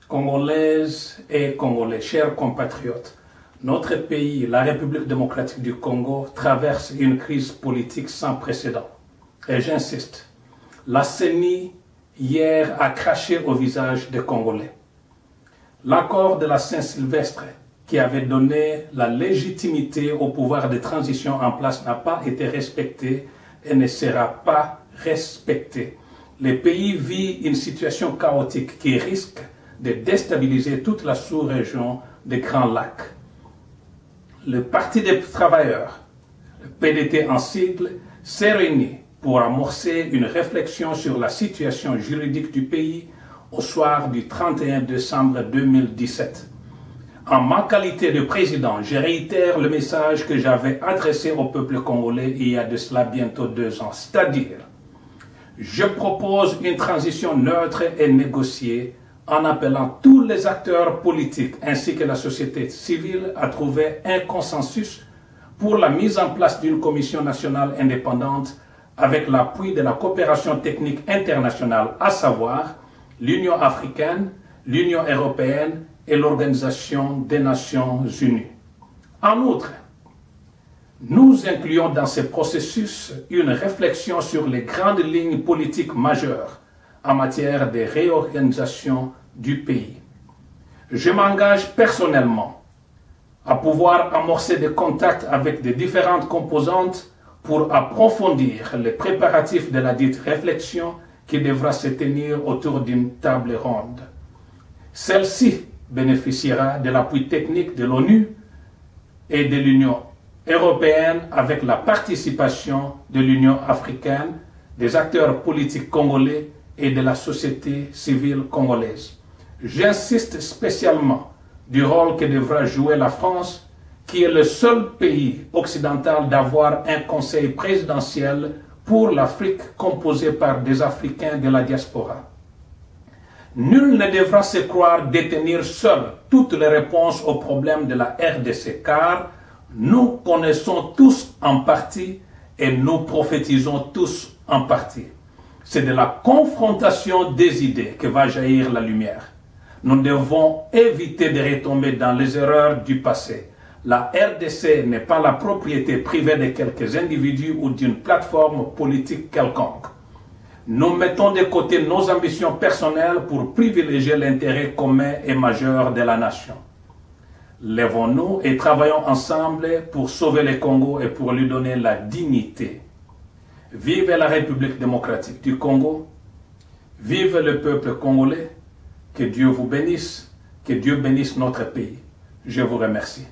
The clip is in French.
Congolaises et Congolais, chers compatriotes, notre pays, la République démocratique du Congo, traverse une crise politique sans précédent. Et j'insiste, la CENI, hier, a craché au visage des Congolais. L'accord de la Saint-Sylvestre, qui avait donné la légitimité au pouvoir de transition en place, n'a pas été respecté et ne sera pas respecté. Le pays vit une situation chaotique qui risque de déstabiliser toute la sous-région des Grands Lacs. Le Parti des travailleurs, le PDT en sigle, s'est réuni pour amorcer une réflexion sur la situation juridique du pays au soir du 31 décembre 2017. En ma qualité de président, je réitère le message que j'avais adressé au peuple congolais il y a de cela bientôt 2 ans, c'est-à-dire, je propose une transition neutre et négociée en appelant tous les acteurs politiques ainsi que la société civile à trouver un consensus pour la mise en place d'une commission nationale indépendante avec l'appui de la coopération technique internationale, à savoir l'Union africaine, l'Union européenne et l'Organisation des Nations Unies. En outre, nous incluons dans ce processus une réflexion sur les grandes lignes politiques majeures en matière de réorganisation du pays. Je m'engage personnellement à pouvoir amorcer des contacts avec des différentes composantes pour approfondir les préparatifs de la dite réflexion qui devra se tenir autour d'une table ronde. Celle-ci bénéficiera de l'appui technique de l'ONU et de l'Union européenne avec la participation de l'Union africaine, des acteurs politiques congolais et de la société civile congolaise. J'insiste spécialement du rôle que devra jouer la France, qui est le seul pays occidental d'avoir un conseil présidentiel pour l'Afrique composé par des Africains de la diaspora. Nul ne devra se croire détenir seul toutes les réponses aux problèmes de la RDC, car nous connaissons tous en partie et nous prophétisons tous en partie. C'est de la confrontation des idées que va jaillir la lumière. Nous devons éviter de retomber dans les erreurs du passé. La RDC n'est pas la propriété privée de quelques individus ou d'une plateforme politique quelconque. Nous mettons de côté nos ambitions personnelles pour privilégier l'intérêt commun et majeur de la nation. Lèvons-nous et travaillons ensemble pour sauver le Congo et pour lui donner la dignité. Vive la République démocratique du Congo, vive le peuple congolais, que Dieu vous bénisse, que Dieu bénisse notre pays. Je vous remercie.